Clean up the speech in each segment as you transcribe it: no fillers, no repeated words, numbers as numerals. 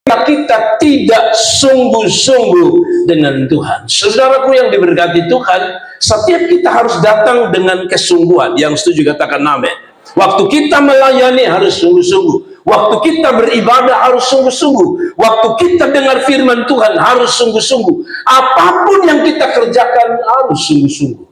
kita tidak sungguh-sungguh dengan Tuhan. Saudaraku yang diberkati Tuhan, setiap kita harus datang dengan kesungguhan. Yang setuju katakan amin. Waktu kita melayani harus sungguh-sungguh. Waktu kita beribadah harus sungguh-sungguh. Waktu kita dengar firman Tuhan harus sungguh-sungguh. Apapun yang kita kerjakan harus sungguh-sungguh.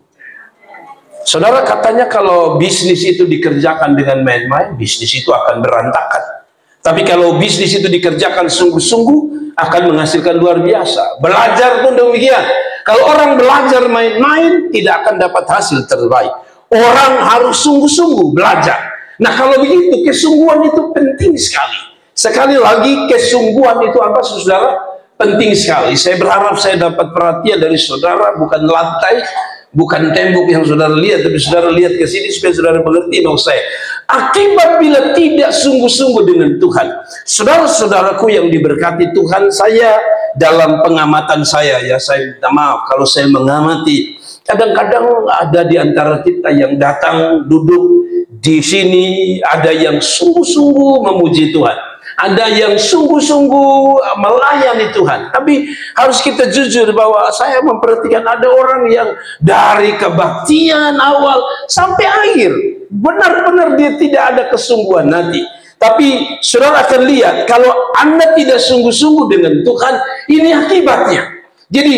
Saudara, katanya kalau bisnis itu dikerjakan dengan main-main, bisnis itu akan berantakan. Tapi kalau bisnis itu dikerjakan sungguh-sungguh, akan menghasilkan luar biasa. Belajar pun demikian. Kalau orang belajar main-main, tidak akan dapat hasil terbaik. Orang harus sungguh-sungguh belajar. Nah, kalau begitu, kesungguhan itu penting sekali. Sekali lagi, kesungguhan itu apa, saudara? Penting sekali. Saya berharap saya dapat perhatian dari saudara, bukan lantai, bukan tembok yang saudara lihat, tapi saudara lihat ke sini supaya saudara mengerti maksud saya. Akibat bila tidak sungguh-sungguh dengan Tuhan, saudara-saudaraku yang diberkati Tuhan, saya dalam pengamatan saya, ya saya minta maaf kalau saya mengamati, kadang-kadang ada di antara kita yang datang duduk di sini, ada yang sungguh-sungguh memuji Tuhan, ada yang sungguh-sungguh melayani Tuhan. Tapi harus kita jujur bahwa saya memperhatikan ada orang yang dari kebaktian awal sampai akhir benar-benar dia tidak ada kesungguhan hati. Tapi saudara akan lihat, kalau Anda tidak sungguh-sungguh dengan Tuhan, ini akibatnya. Jadi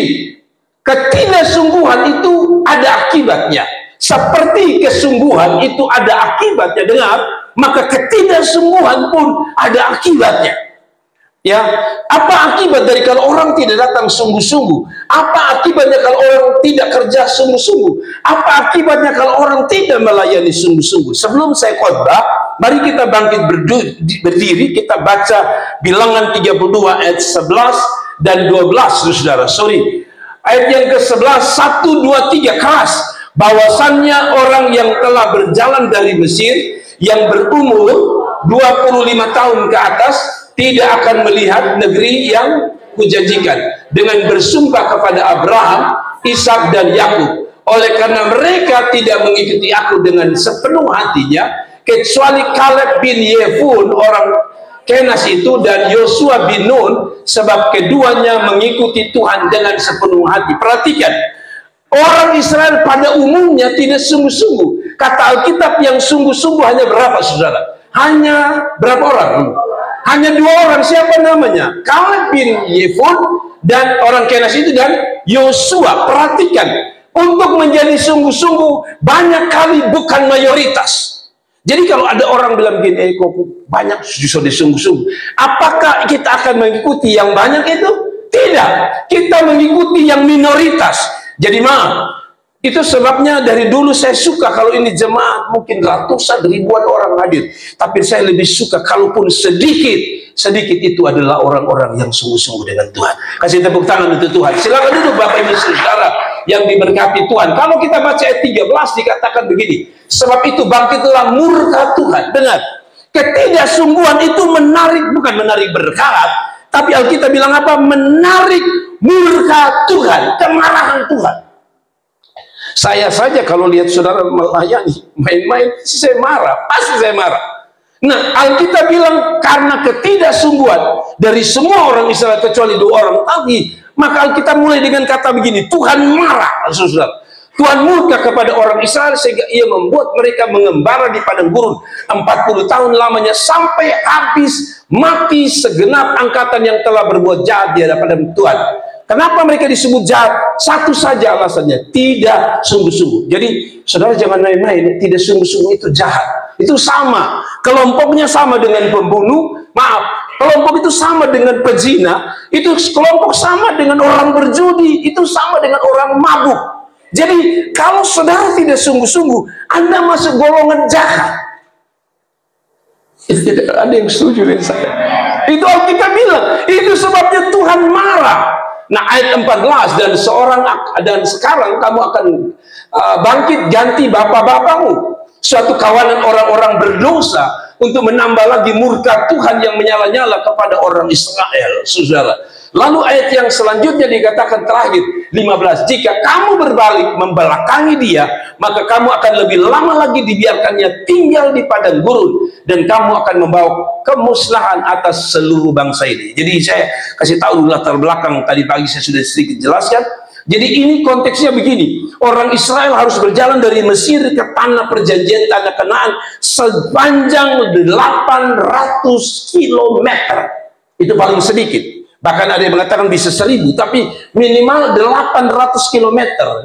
ketidaksungguhan itu ada akibatnya. Seperti kesungguhan itu ada akibatnya, dengar, maka ketidaksungguhan pun ada akibatnya. Ya, apa akibat dari kalau orang tidak datang sungguh-sungguh? Apa akibatnya kalau orang tidak kerja sungguh-sungguh? Apa akibatnya kalau orang tidak melayani sungguh-sungguh? Sebelum saya khotbah, mari kita bangkit berdiri, kita baca Bilangan 32 ayat 11 dan 12, saudara. Sorry. Ayat yang ke-11, 1, 2, 3, keras. Bahwasannya orang yang telah berjalan dari Mesir, yang berumur 25 tahun ke atas, tidak akan melihat negeri yang kujanjikan, dengan bersumpah kepada Abraham, Ishak dan Yakub. Oleh karena mereka tidak mengikuti aku dengan sepenuh hatinya, kecuali Kaleb bin Yefun orang Kenas itu dan Yosua bin Nun, sebab keduanya mengikuti Tuhan dengan sepenuh hati. Perhatikan, orang Israel pada umumnya tidak sungguh-sungguh. Kata Alkitab yang sungguh-sungguh hanya berapa, saudara? Hanya berapa orang? Hanya 2 orang. Siapa namanya? Kaleb bin Yefun dan orang Kenas itu, dan Yosua. Perhatikan, untuk menjadi sungguh-sungguh banyak kali bukan mayoritas. Jadi kalau ada orang bilang gini, kok banyak justru sungguh-sungguh, apakah kita akan mengikuti yang banyak itu? Tidak. Kita mengikuti yang minoritas. Jadi maaf, itu sebabnya dari dulu saya suka kalau ini jemaat mungkin ratusan ribuan orang hadir, tapi saya lebih suka kalaupun sedikit itu adalah orang-orang yang sungguh-sungguh dengan Tuhan. Kasih tepuk tangan untuk Tuhan. Silakan duduk Bapak Ibu Saudara yang diberkati Tuhan. Kalau kita baca ayat 13 dikatakan begini, sebab itu bangkitlah murka Tuhan. Dengar, ketidaksungguhan itu menarik, bukan menarik berkat, tapi Alkitab bilang apa? Menarik murka Tuhan, kemarahan Tuhan. Saya saja kalau lihat saudara melayani main-main, saya marah, pasti saya marah. Nah, Alkitab bilang karena ketidaksungguhan dari semua orang Israel kecuali 2 orang tadi, maka Alkitab mulai dengan kata begini, Tuhan marah, saudara. Tuhan murka kepada orang Israel sehingga ia membuat mereka mengembara di padang gurun 40 tahun lamanya sampai habis mati segenap angkatan yang telah berbuat jahat di hadapan Tuhan. Kenapa mereka disebut jahat? Satu saja alasannya, tidak sungguh-sungguh. Jadi saudara jangan main-main, tidak sungguh-sungguh itu jahat. Itu sama, kelompoknya sama dengan pembunuh, maaf, kelompok itu sama dengan pezina, itu kelompok sama dengan orang berjudi, itu sama dengan orang mabuk. Jadi kalau saudara tidak sungguh-sungguh, Anda masuk golongan jahat. Itu tidak ada yang setuju dengan saya. Itu Alkitab bilang, itu sebabnya Tuhan marah. Nah, ayat 14, dan sekarang kamu akan bangkit ganti bapak-bapakmu, suatu kawanan orang-orang berdosa, untuk menambah lagi murka Tuhan yang menyala-nyala kepada orang Israel, saudara. Lalu ayat yang selanjutnya dikatakan terakhir, 15, jika kamu berbalik membelakangi dia, maka kamu akan lebih lama lagi dibiarkannya tinggal di padang gurun, dan kamu akan membawa kemusnahan atas seluruh bangsa ini. Jadi saya kasih tahu dulu latar belakang, tadi pagi saya sudah sedikit jelaskan. Jadi ini konteksnya begini, orang Israel harus berjalan dari Mesir ke tanah perjanjian, tanah Kanaan, sepanjang 800 km. Itu paling sedikit. Bahkan ada yang mengatakan bisa 1000, tapi minimal 800 km.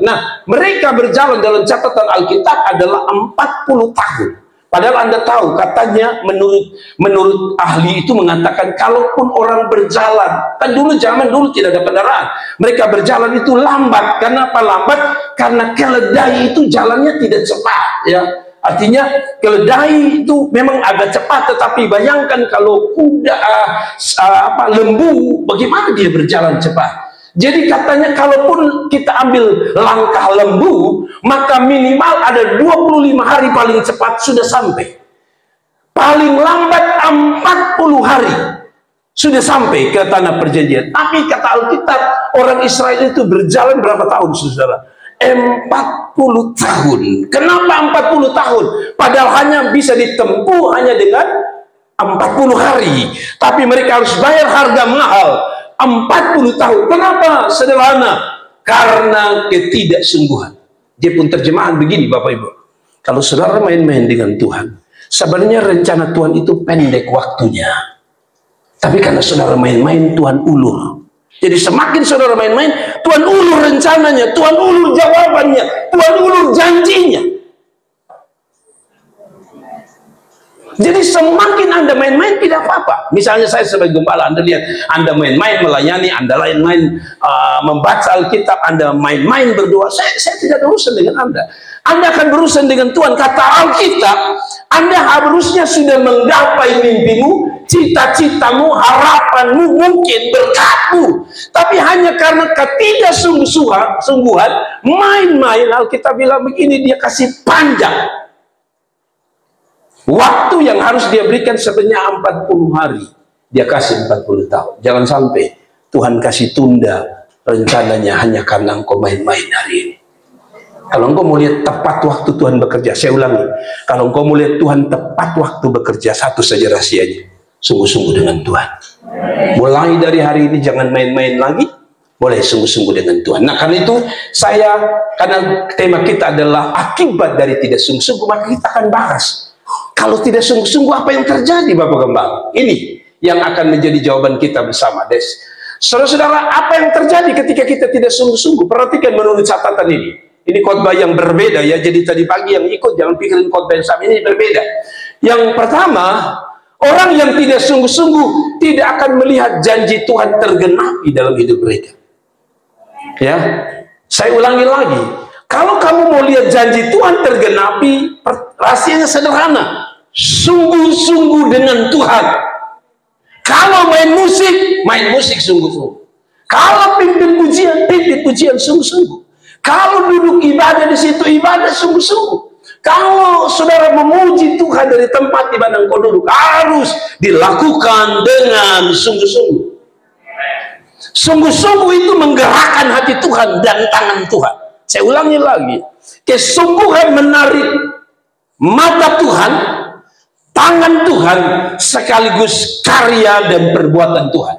Nah, mereka berjalan dalam catatan Alkitab adalah 40 tahun. Padahal Anda tahu, katanya menurut ahli itu mengatakan, kalaupun orang berjalan, kan zaman dulu tidak ada kendaraan, mereka berjalan itu lambat. Kenapa lambat? Karena keledai itu jalannya tidak cepat, ya. Artinya keledai itu memang agak cepat, tetapi bayangkan kalau kuda lembu, bagaimana dia berjalan cepat? Jadi katanya kalaupun kita ambil langkah lembu, maka minimal ada 25 hari paling cepat sudah sampai. Paling lambat 40 hari sudah sampai ke tanah perjanjian. Tapi kata Alkitab, orang Israel itu berjalan berapa tahun, saudara? 40 tahun. Kenapa 40 tahun? Padahal hanya bisa ditempuh hanya dengan 40 hari. Tapi mereka harus bayar harga mahal. 40 tahun. Kenapa? Sederhana. Karena ketidaksungguhan. Dia pun terjemahan begini, Bapak Ibu. Kalau saudara main-main dengan Tuhan, sebenarnya rencana Tuhan itu pendek waktunya. Tapi karena saudara main-main, Tuhan ulur. Jadi semakin saudara main-main, Tuhan ulur rencananya, Tuhan ulur jawabannya, Tuhan ulur janjinya. Jadi semakin Anda main-main tidak apa-apa. Misalnya saya sebagai gembala, Anda lihat Anda main-main melayani, Anda main-main membaca Alkitab, Anda main-main berdoa. Saya tidak berurusan dengan Anda. Anda akan berurusan dengan Tuhan. Kata Alkitab, Anda harusnya sudah menggapai mimpimu, cita-citamu, harapanmu, mungkin berkatmu. Tapi hanya karena ketidaksungguhan, main-main, Alkitab bilang begini, dia kasih panjang. Waktu yang harus dia berikan sebenarnya 40 hari. Dia kasih 40 tahun. Jangan sampai Tuhan kasih tunda rencananya hanya karena engkau main-main hari ini. Kalau engkau mau lihat tepat waktu Tuhan bekerja, saya ulangi. Kalau engkau mau lihat Tuhan tepat waktu bekerja, satu saja rahasianya. Sungguh-sungguh dengan Tuhan. Mulai dari hari ini jangan main-main lagi. Boleh sungguh-sungguh dengan Tuhan. Nah, karena itu karena tema kita adalah akibat dari tidak sungguh-sungguh, maka kita akan bahas. Kalau tidak sungguh-sungguh apa yang terjadi, Bapak Gembala? Ini yang akan menjadi jawaban kita bersama, Des. Saudara-saudara, apa yang terjadi ketika kita tidak sungguh-sungguh? Perhatikan menurut catatan ini. Ini khotbah yang berbeda ya. Jadi tadi pagi yang ikut jangan pikirin khotbah yang sama, ini berbeda. Yang pertama, orang yang tidak sungguh-sungguh tidak akan melihat janji Tuhan tergenapi dalam hidup mereka. Ya, saya ulangi lagi. Kalau kamu mau lihat janji Tuhan tergenapi, rahasianya sederhana. Sungguh-sungguh dengan Tuhan. Kalau main musik sungguh-sungguh. Kalau pimpin pujian sungguh-sungguh. Kalau duduk ibadah di situ, ibadah sungguh-sungguh. Kalau saudara memuji Tuhan dari tempat di mana engkau duduk, harus dilakukan dengan sungguh-sungguh. Sungguh-sungguh itu menggerakkan hati Tuhan dan tangan Tuhan. Saya ulangi lagi, kesungguhan menarik mata Tuhan, tangan Tuhan, sekaligus karya dan perbuatan Tuhan.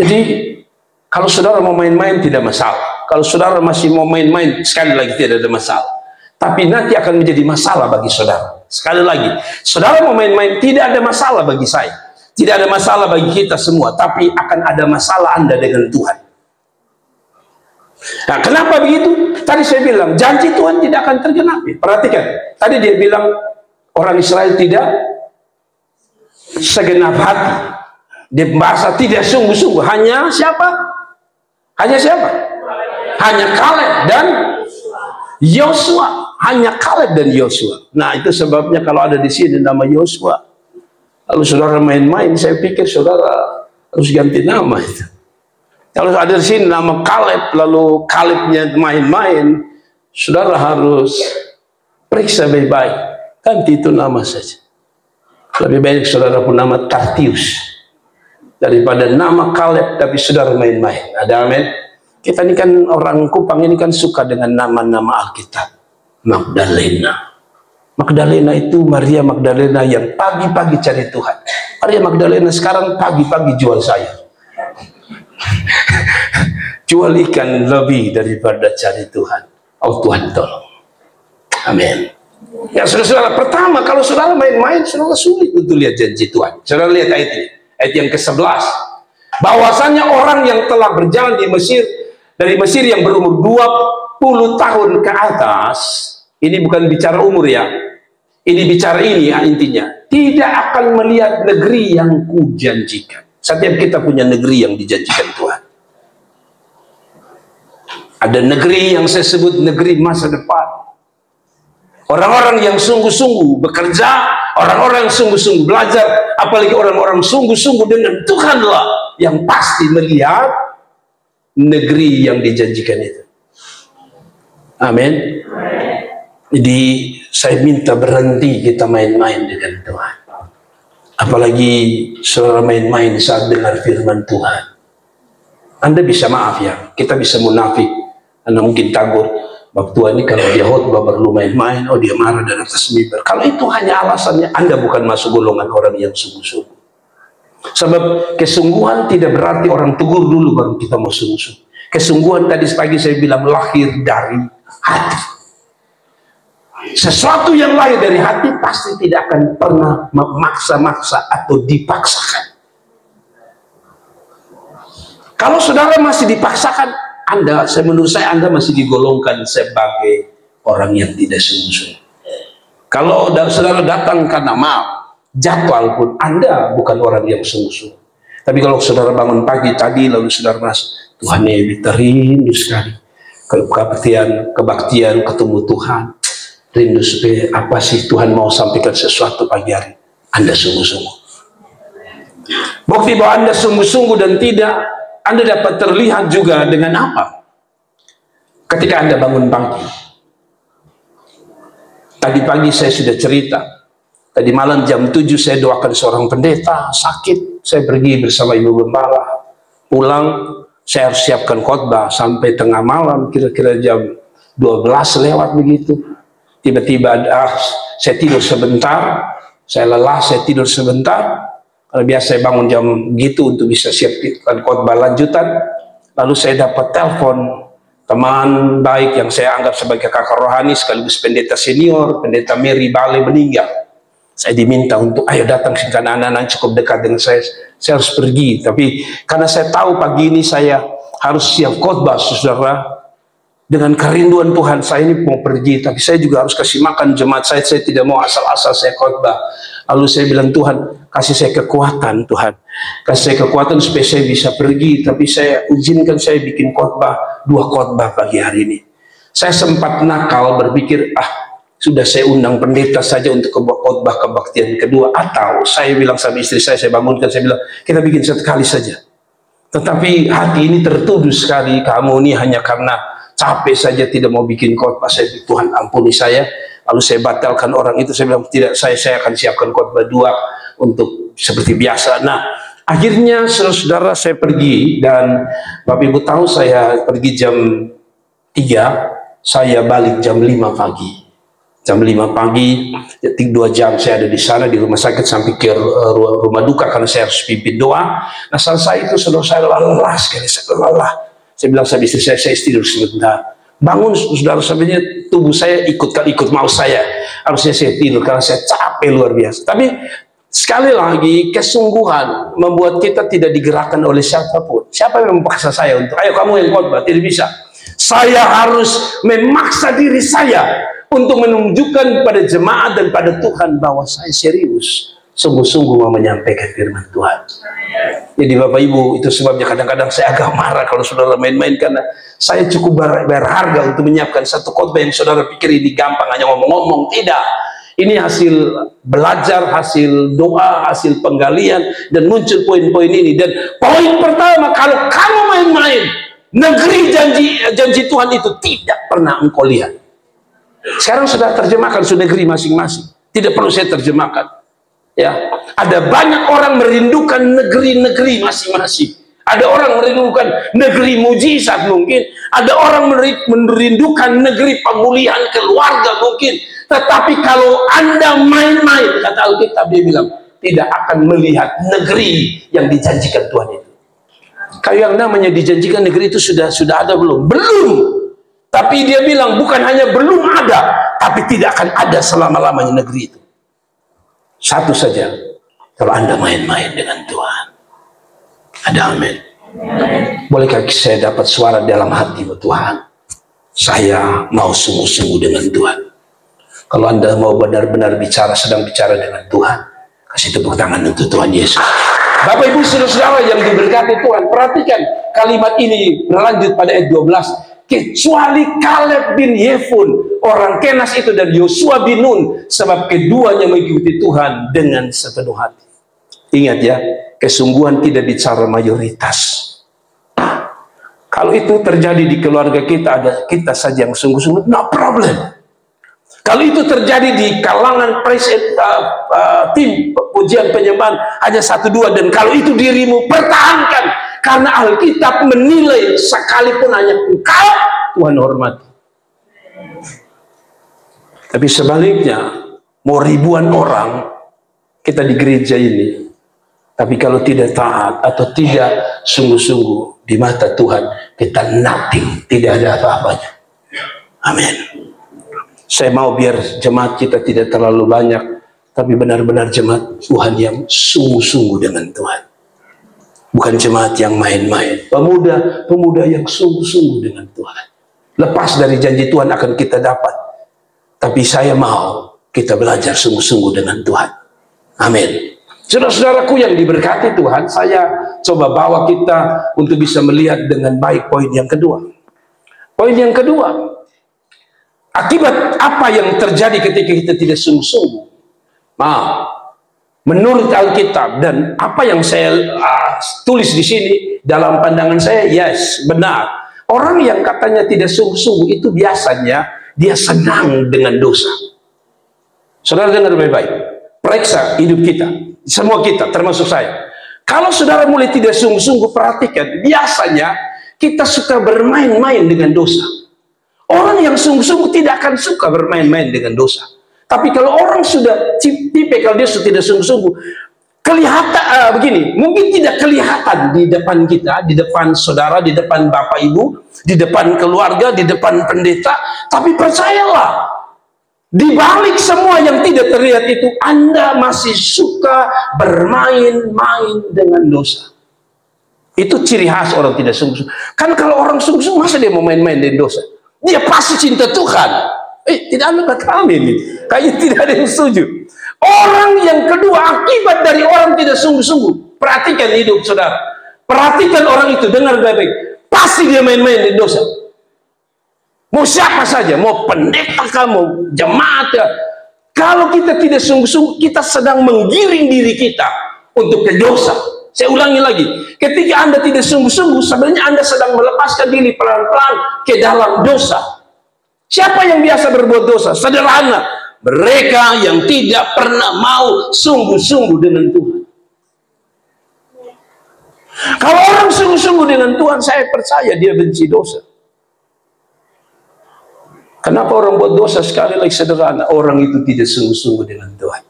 Jadi, kalau saudara mau main-main tidak masalah. Kalau saudara masih mau main-main, sekali lagi tidak ada masalah. Tapi nanti akan menjadi masalah bagi saudara. Sekali lagi, saudara mau main-main tidak ada masalah bagi saya. Tidak ada masalah bagi kita semua. Tapi akan ada masalah Anda dengan Tuhan. Nah, kenapa begitu? Tadi saya bilang, janji Tuhan tidak akan tergenapi. Perhatikan, tadi dia bilang, orang Israel tidak segenap hati. Dia bahasa tidak sungguh-sungguh. Hanya siapa? Hanya siapa? Hanya Kaleb dan Yosua. Hanya Kaleb dan Yosua. Nah, itu sebabnya kalau ada di sini nama Yosua, lalu saudara main-main, saya pikir saudara harus ganti nama itu. Kalau ada di sini nama Kaleb, lalu Kalebnya main-main, saudara harus periksa baik-baik. Ganti itu nama saja. Lebih baik saudara pun nama Tartius daripada nama Kaleb tapi saudara main-main. Ada amin? Kita ini kan orang Kupang ini kan suka dengan nama-nama Alkitab. Magdalena, Magdalena itu Maria Magdalena yang pagi-pagi cari Tuhan. Maria Magdalena sekarang pagi-pagi jual sayur. Jual ikan lebih daripada cari Tuhan. Oh Tuhan tolong. Amin. Ya saudara-saudara, pertama kalau saudara main-main, saudara sulit untuk lihat janji Tuhan. Saudara lihat ayat ini, ayat yang ke-11. Bahwasanya orang yang telah berjalan di Mesir, dari Mesir yang berumur 20 tahun ke atas, ini bukan bicara umur ya, ini bicara ini ya, intinya, tidak akan melihat negeri yang kujanjikan. Setiap kita punya negeri yang dijanjikan Tuhan. Ada negeri yang saya sebut negeri masa depan. Orang-orang yang sungguh-sungguh bekerja, orang-orang yang sungguh-sungguh belajar, apalagi orang-orang sungguh-sungguh dengan Tuhanlah yang pasti melihat negeri yang dijanjikan itu. Amin. Jadi saya minta berhenti kita main-main dengan Tuhan. Apalagi saudara main-main saat dengar firman Tuhan. Anda bisa maaf ya, kita bisa munafik. Anda mungkin takut, Bab Tuhan ini kalau dia khotbah perlu main-main, oh dia marah dan atas mimbar. Kalau itu hanya alasannya, Anda bukan masuk golongan orang yang sungguh-sungguh. Sebab kesungguhan tidak berarti orang tegur dulu baru kita mau sungguh-sungguh. Kesungguhan tadi pagi saya bilang lahir dari hati. Sesuatu yang lahir dari hati pasti tidak akan pernah memaksa-maksa atau dipaksakan. Kalau saudara masih dipaksakan, menurut saya Anda masih digolongkan sebagai orang yang tidak sungguh-sungguh. Kalau saudara datang karena mau jadwal pun, Anda bukan orang yang sungguh-sungguh. Tapi kalau saudara bangun pagi tadi lalu saudara merasa Tuhan ini rindu sekali kebaktian ketemu Tuhan, rindu supaya apa sih Tuhan mau sampaikan sesuatu pagi hari, Anda sungguh-sungguh. Bukti bahwa Anda sungguh-sungguh dan tidak, Anda dapat terlihat juga dengan apa? Ketika Anda bangun pagi. Tadi pagi saya sudah cerita. Tadi malam jam 7 saya doakan seorang pendeta sakit. Saya pergi bersama Ibu Gembala. Pulang, saya harus siapkan khotbah sampai tengah malam, kira-kira jam 12 lewat begitu. Tiba-tiba saya tidur sebentar. Saya lelah, saya tidur sebentar. Kalau biasa saya bangun jam gitu untuk bisa siapkan khotbah lanjutan. Lalu saya dapat telepon teman baik yang saya anggap sebagai kakak rohani sekaligus pendeta senior, pendeta Mary Bale meninggal. Saya diminta untuk ayo datang karena anak-anak cukup dekat dengan saya harus pergi. Tapi karena saya tahu pagi ini saya harus siap khotbah, saudara. Dengan kerinduan Tuhan, saya ini mau pergi, tapi saya juga harus kasih makan jemaat saya tidak mau asal-asal saya khotbah. Lalu saya bilang, Tuhan, kasih saya kekuatan, Tuhan. Kasih saya kekuatan supaya saya bisa pergi, tapi saya izinkan saya bikin khotbah, 2 khotbah pagi hari ini. Saya sempat nakal berpikir, sudah saya undang pendeta saja untuk khotbah kebaktian kedua, atau saya bilang sama istri saya bangunkan, saya bilang, kita bikin 1 kali saja. Tetapi hati ini tertuduh sekali, kamu ini hanya karena capek saja tidak mau bikin khotbah. Saya bilang, Tuhan ampuni saya. Lalu saya batalkan orang itu, saya bilang tidak, saya akan siapkan khotbah 2 untuk seperti biasa. Nah, akhirnya saudara saya pergi, dan Bapak Ibu tahu saya pergi jam 3, saya balik jam 5 pagi. Jam 5 pagi, 2 jam saya ada di sana di rumah sakit sampai ke rumah duka karena saya harus pimpin doa. Nah, selesai itu saudara saya lelah sekali, saya lelah. Saya bilang sama istri saya tidur sebentar. Bangun saudara, sebenarnya tubuh saya ikut mau saya. Harusnya saya tidur karena saya capek luar biasa. Tapi sekali lagi kesungguhan membuat kita tidak digerakkan oleh siapapun. Siapa yang memaksa saya untuk ayo kamu yang khotbah? Tidak bisa. Saya harus memaksa diri saya untuk menunjukkan pada jemaat dan pada Tuhan bahwa saya serius, sungguh-sungguh mau menyampaikan firman Tuhan. Jadi Bapak Ibu, itu sebabnya kadang-kadang saya agak marah kalau saudara main-main, karena saya cukup berharga untuk menyiapkan 1 khotbah yang saudara pikir ini gampang hanya ngomong-ngomong. Tidak, ini hasil belajar, hasil doa, hasil penggalian, dan muncul poin-poin ini. Dan poin pertama, kalau kamu main-main, negeri janji Tuhan itu tidak pernah engkau lihat. Sekarang sudah terjemahkan sudah negeri masing-masing, tidak perlu saya terjemahkan. Ya, ada banyak orang merindukan negeri-negeri masing-masing. Ada orang merindukan negeri mujizat mungkin. Ada orang merindukan negeri pemulihan keluarga mungkin. Tetapi kalau Anda main-main, kata Alkitab, dia bilang, tidak akan melihat negeri yang dijanjikan Tuhan itu. Kalau yang namanya dijanjikan negeri itu sudah ada belum? Belum. Tapi dia bilang bukan hanya belum ada, tapi tidak akan ada selama-lamanya negeri itu. Satu saja, kalau Anda main-main dengan Tuhan. Ada amin. Bolehkah saya dapat suara dalam hati, Tuhan? Saya mau sungguh-sungguh dengan Tuhan. Kalau Anda mau benar-benar sedang bicara dengan Tuhan, kasih tepuk tangan untuk Tuhan Yesus. Bapak Ibu Saudara yang diberkati Tuhan, perhatikan kalimat ini berlanjut pada ayat 12. Kecuali Kaleb bin Yefun, orang Kenas itu, dan Yosua bin Nun, sebab keduanya mengikuti Tuhan dengan sepenuh hati. Ingat ya, kesungguhan tidak bicara mayoritas. Kalau itu terjadi di keluarga kita, ada kita saja yang sungguh-sungguh, no problem. Kalau itu terjadi di kalangan tim pujian penyembahan, hanya 1-2, dan kalau itu dirimu, pertahankan. Karena Alkitab menilai sekalipun hanya engkau, Tuhan hormati. Tapi sebaliknya, mau ribuan orang kita di gereja ini, tapi kalau tidak taat atau tidak sungguh-sungguh di mata Tuhan, kita nothing, tidak ada apa-apanya. Amin. Saya mau biar jemaat kita tidak terlalu banyak, tapi benar-benar jemaat Tuhan yang sungguh-sungguh dengan Tuhan. Bukan jemaat yang main-main. Pemuda yang sungguh-sungguh dengan Tuhan. Lepas dari janji Tuhan akan kita dapat. Tapi saya mau kita belajar sungguh-sungguh dengan Tuhan. Amin. Saudara-saudaraku yang diberkati Tuhan, saya coba bawa kita untuk bisa melihat dengan baik poin yang kedua. Poin yang kedua, akibat apa yang terjadi ketika kita tidak sungguh-sungguh? Menurut Alkitab dan apa yang saya tulis di sini, dalam pandangan saya, yes, benar. Orang yang katanya tidak sungguh-sungguh itu biasanya dia senang dengan dosa. Saudara dengar baik-baik. Periksa hidup kita. Semua kita, termasuk saya. Kalau saudara mulai tidak sungguh-sungguh, perhatikan, biasanya kita suka bermain-main dengan dosa. Orang yang sungguh-sungguh tidak akan suka bermain-main dengan dosa. Tapi kalau orang sudah kalau dia sudah tidak sungguh-sungguh, kelihatan begini, mungkin tidak kelihatan di depan kita, di depan saudara, di depan bapak ibu, di depan keluarga, di depan pendeta, tapi percayalah, di balik semua yang tidak terlihat itu, Anda masih suka bermain-main dengan dosa. Itu ciri khas orang tidak sungguh-sungguh. Kan kalau orang sungguh-sungguh, masa dia mau main-main dengan dosa? Dia pasti cinta Tuhan. Tidak ada kami ini. Kayaknya tidak ada yang setuju. Orang yang kedua, akibat dari orang tidak sungguh-sungguh. Perhatikan hidup saudara. Perhatikan orang itu, dengar baik-baik. Pasti dia main-main dengan dosa. Mau siapa saja, mau pendeta kah, mau jemaat kah. Kalau kita tidak sungguh-sungguh, kita sedang menggiring diri kita untuk ke dosa. Saya ulangi lagi, ketika Anda tidak sungguh-sungguh, sebenarnya Anda sedang melepaskan diri pelan-pelan ke dalam dosa. Siapa yang biasa berbuat dosa? Sederhana, mereka yang tidak pernah mau sungguh-sungguh dengan Tuhan. Kalau orang sungguh-sungguh dengan Tuhan, saya percaya dia benci dosa. Kenapa orang buat dosa? Sekali lagi sederhana, orang itu tidak sungguh-sungguh dengan Tuhan.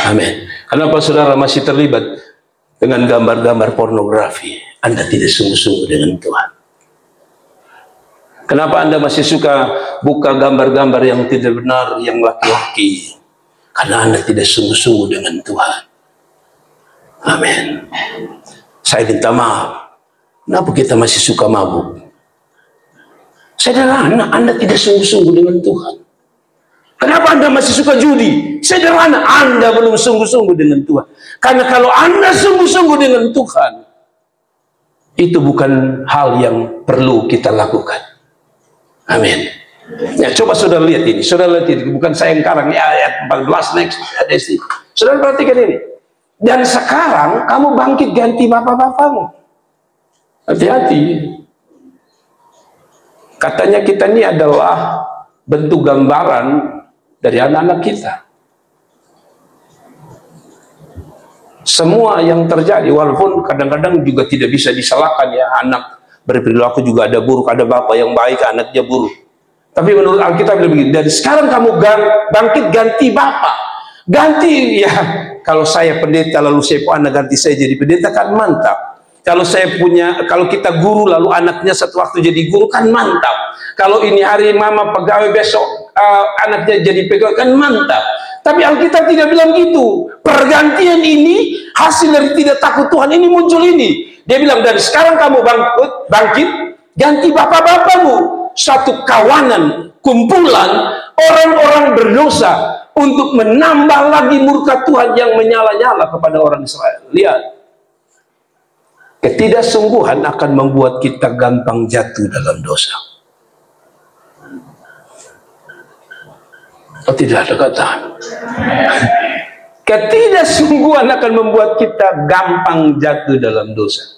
Amin. Kenapa saudara masih terlibat dengan gambar-gambar pornografi? Anda tidak sungguh-sungguh dengan Tuhan. Kenapa Anda masih suka buka gambar-gambar yang tidak benar, yang laki-laki? Karena Anda tidak sungguh-sungguh dengan Tuhan. Amin. Saya minta maaf. Kenapa kita masih suka mabuk? Sederhana, Anda tidak sungguh-sungguh dengan Tuhan. Kenapa Anda masih suka judi? Sederhana, Anda belum sungguh-sungguh dengan Tuhan. Karena kalau Anda sungguh-sungguh dengan Tuhan, itu bukan hal yang perlu kita lakukan. Amin. Ya, coba saudara lihat ini. Saudara lihat ini. Bukan saya yang karang. Ya, ayat 14 next. Saudara perhatikan ini. Dan sekarang kamu bangkit ganti bapak-bapakmu. Hati-hati. Katanya kita ini adalah bentuk gambaran dari anak-anak kita. Semua yang terjadi, walaupun kadang-kadang juga tidak bisa disalahkan ya, anak berperilaku juga ada buruk, ada bapak yang baik, anaknya buruk. Tapi menurut Alkitab begini, dari sekarang kamu bangkit ganti bapak. Ganti, ya, kalau saya pendeta lalu saya anak ganti saya jadi pendeta kan mantap. Kalau kita guru lalu anaknya satu waktu jadi guru kan mantap. Kalau ini hari mama pegawai besok anaknya jadi pegawai kan mantap. Tapi Alkitab tidak bilang gitu. Pergantian ini hasil dari tidak takut Tuhan ini muncul ini. Dia bilang dari sekarang kamu bangkit ganti bapak-bapakmu. Satu kawanan, kumpulan orang-orang berdosa untuk menambah lagi murka Tuhan yang menyala-nyala kepada orang Israel. Lihat, ketidaksungguhan akan membuat kita gampang jatuh dalam dosa. Oh, tidak ada kata. Ketidaksungguhan akan membuat kita gampang jatuh dalam dosa.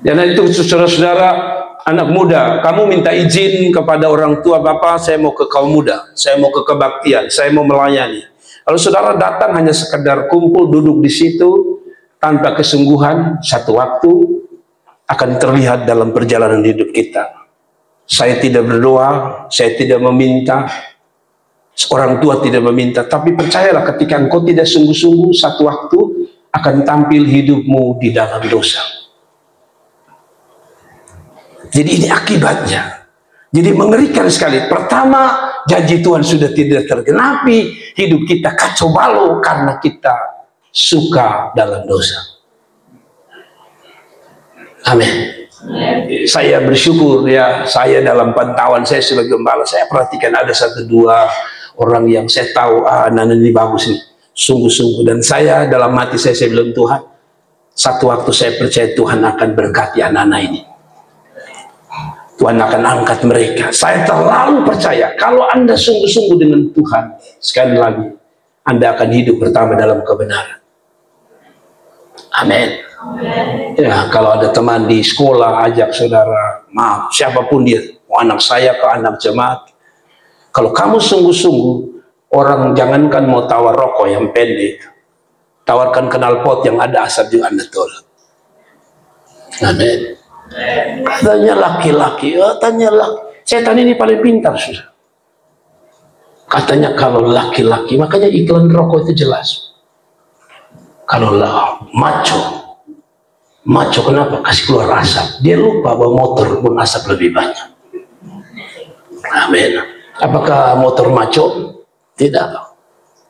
Dan itu saudara-saudara, anak muda, kamu minta izin kepada orang tua, bapak, saya mau ke kaum muda, saya mau ke kebaktian, saya mau melayani. Kalau saudara datang hanya sekedar kumpul duduk di situ tanpa kesungguhan, satu waktu akan terlihat dalam perjalanan hidup kita. Saya tidak berdoa, saya tidak meminta, orang tua tidak meminta, tapi percayalah ketika engkau tidak sungguh-sungguh, satu waktu akan tampil hidupmu di dalam dosa. Jadi ini akibatnya. Jadi mengerikan sekali. Pertama, janji Tuhan sudah tidak tergenapi, hidup kita kacau balau karena kita suka dalam dosa. Amin. Saya bersyukur ya, saya dalam pantauan saya sebagai gembala, saya perhatikan ada satu dua orang yang saya tahu anak-anak ini bagus nih, sungguh-sungguh. Dan saya dalam hati saya bilang, Tuhan, satu waktu saya percaya Tuhan akan berkati anak-anak ini. Tuhan akan angkat mereka. Saya terlalu percaya kalau Anda sungguh-sungguh dengan Tuhan, sekali lagi Anda akan hidup pertama dalam kebenaran. Amin. Ya, kalau ada teman di sekolah ajak saudara, maaf, siapapun dia, anak saya ke anak jemaat, kalau kamu sungguh-sungguh, orang jangankan mau tawar rokok yang pendek, tawarkan knalpot yang ada asap juga Anda tolak. Amin. Katanya laki-laki, setan ini paling pintar sudah. Katanya kalau laki-laki, makanya iklan rokok itu jelas. Kalau maco kenapa? Kasih keluar asap. Dia lupa bahwa motor pun asap lebih banyak. Amin. Apakah motor maco? Tidak.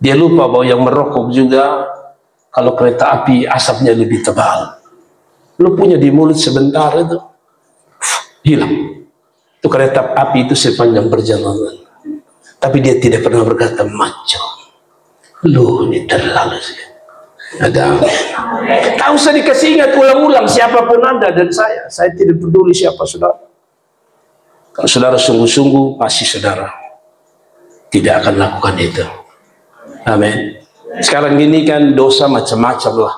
Dia lupa bahwa yang merokok juga, kalau kereta api asapnya lebih tebal. Lu punya di mulut sebentar itu hilang. Itu kereta api itu sepanjang perjalanan. Tapi dia tidak pernah berkata maco. Lu ini terlalu sih. Ada. Tak usah dikasih ingat ulang-ulang siapapun Anda dan saya. Saya tidak peduli siapa saudara. Kalau saudara sungguh-sungguh, pasti saudara tidak akan lakukan itu. Amin. Sekarang ini kan dosa macam-macam lah.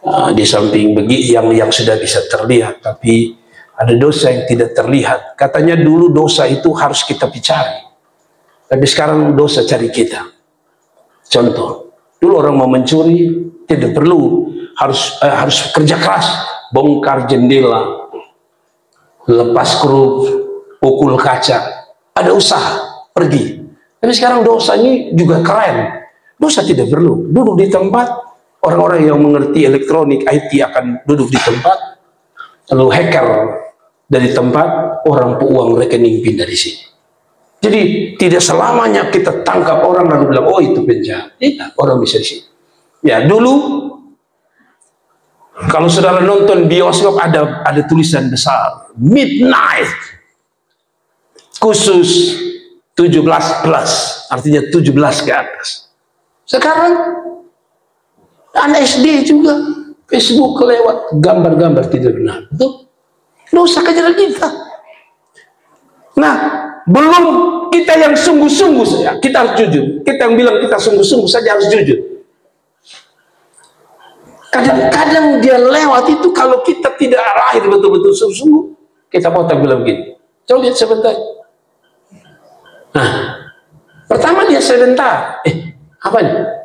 Di samping yang sudah bisa terlihat, tapi ada dosa yang tidak terlihat. Katanya dulu dosa itu harus kita cari, tapi sekarang dosa cari kita. Contoh, dulu orang mau mencuri tidak perlu harus kerja keras, bongkar jendela, lepas kerup, pukul kaca, ada usaha, pergi. Tapi sekarang dosanya juga keren. Dosa tidak perlu, duduk di tempat. Orang-orang yang mengerti elektronik, IT akan duduk di tempat, lalu hacker dari tempat, orang uang rekening pindah di sini. Jadi tidak selamanya kita tangkap orang lalu bilang, oh itu penjahat. Tidak, orang bisa di sini. Ya dulu, kalau saudara nonton bioskop ada tulisan besar, midnight, khusus 17+, artinya 17 ke atas. Sekarang anak SD juga Facebook lewat gambar-gambar tidak benar. Itu dosa kejaran kita. Nah, belum kita yang sungguh-sungguh saja, kita harus jujur. Kita yang bilang kita sungguh-sungguh saja harus jujur. Kadang-kadang dia lewat itu kalau kita tidak lahir betul-betul sungguh-sungguh, kita potong bilang begini. Coba lihat sebentar. Nah, pertama dia sebentar. Apa ini?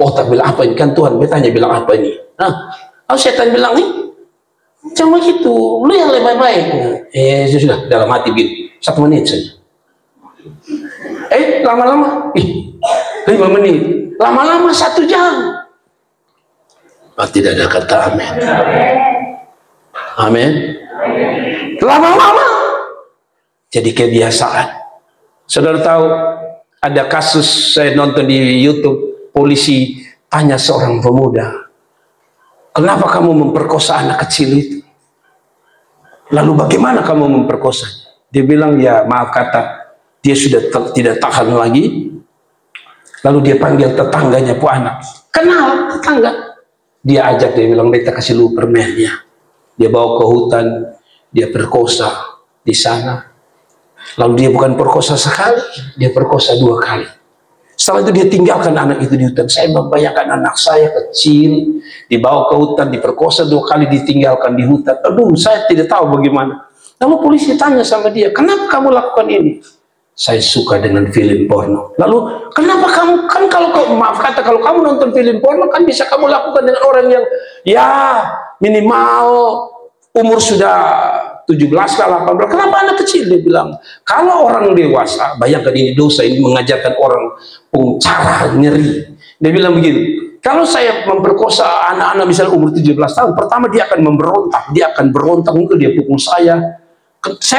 Oh tak bilang apa ini kan Tuhan bertanya bilang apa ini. Nah, setan bilang nih Jangan begitu, lu yang lebih baik. Sudah dalam hati begini, 1 menit saja. Lama-lama, 5 menit. Lama-lama 1 jam. Tidak ada kata amin. Amin. Lama-lama jadi kebiasaan. Saudara tahu ada kasus, saya nonton di YouTube, polisi tanya seorang pemuda, kenapa kamu memperkosa anak kecil itu? Lalu bagaimana kamu memperkosanya? Dia bilang, ya maaf kata, dia sudah tidak tahan lagi. Lalu dia panggil tetangganya, pu anak, kenal tetangga. Dia ajak, dia bilang, beta kasih lu permennya. Dia bawa ke hutan, dia perkosa di sana. Lalu dia bukan perkosa sekali, dia perkosa 2 kali. Setelah itu dia tinggalkan anak itu di hutan. Saya membayangkan anak saya kecil, dibawa ke hutan, diperkosa 2 kali, ditinggalkan di hutan. Aduh, saya tidak tahu bagaimana. Lalu polisi tanya sama dia, kenapa kamu lakukan ini? Saya suka dengan film porno. Lalu, kenapa kamu, kan kalau maaf kata, kalau kamu nonton film porno, kan bisa kamu lakukan dengan orang yang, ya minimal umur sudah 17 ke 18. Kenapa anak kecil? Dia bilang, kalau orang dewasa, bayangkan ini dosa, ini mengajarkan orang cara ngeri. Dia bilang begini, kalau saya memperkosa anak-anak misalnya umur 17 tahun, pertama dia akan berontak, mungkin dia pukul saya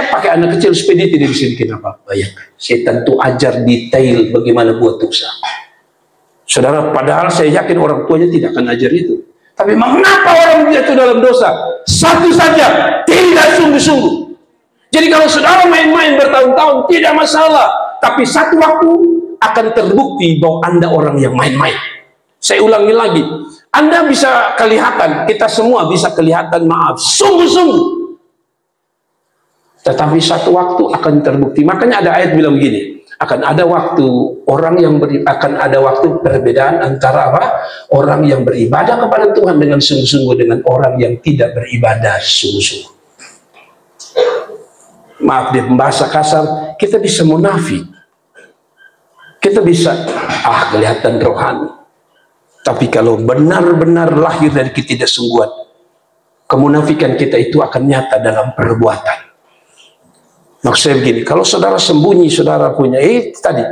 pakai anak kecil supaya dia tidak bisa bikin apa-apa. Bayangkan, setan itu ajar detail bagaimana buat dosa. Saudara, padahal saya yakin orang tuanya tidak akan ajar itu. Tapi mengapa orang jatuh dalam dosa? Satu saja, tidak sungguh-sungguh. Jadi kalau saudara main-main bertahun-tahun tidak masalah, tapi satu waktu akan terbukti bahwa Anda orang yang main-main. Saya ulangi lagi, Anda bisa kelihatan, kita semua bisa kelihatan maaf, sungguh-sungguh. Tetapi satu waktu akan terbukti. Makanya ada ayat bilang begini, akan ada waktu akan ada waktu perbedaan antara apa? Orang yang beribadah kepada Tuhan dengan sungguh-sungguh dengan orang yang tidak beribadah sungguh-sungguh. Maaf di bahasa kasar, kita bisa munafik. Kita bisa kelihatan rohani. Tapi kalau benar-benar lahir dari ketidaksungguhan, kemunafikan kita itu akan nyata dalam perbuatan. Maksud saya begini, kalau saudara sembunyi, saudara punya, tadi,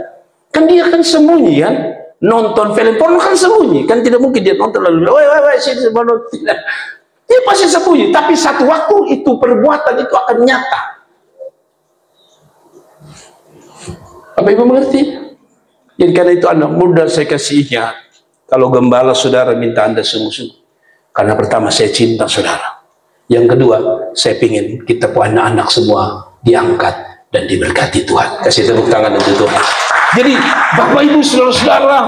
kan dia kan sembunyi kan, nonton film porno kan sembunyi, kan tidak mungkin dia nonton lalu, sini porno, tidak. Dia pasti sembunyi, tapi satu waktu itu perbuatan itu akan nyata. Apa ibu mengerti? Jadi karena itu anak muda saya kasih ingat, kalau gembala saudara minta Anda sungguh-sungguh, karena pertama saya cinta saudara, yang kedua saya ingin kita punya anak-anak semua diangkat dan diberkati Tuhan. Kasih tepuk tangan untuk Tuhan. Jadi Bapak Ibu saudara-saudara,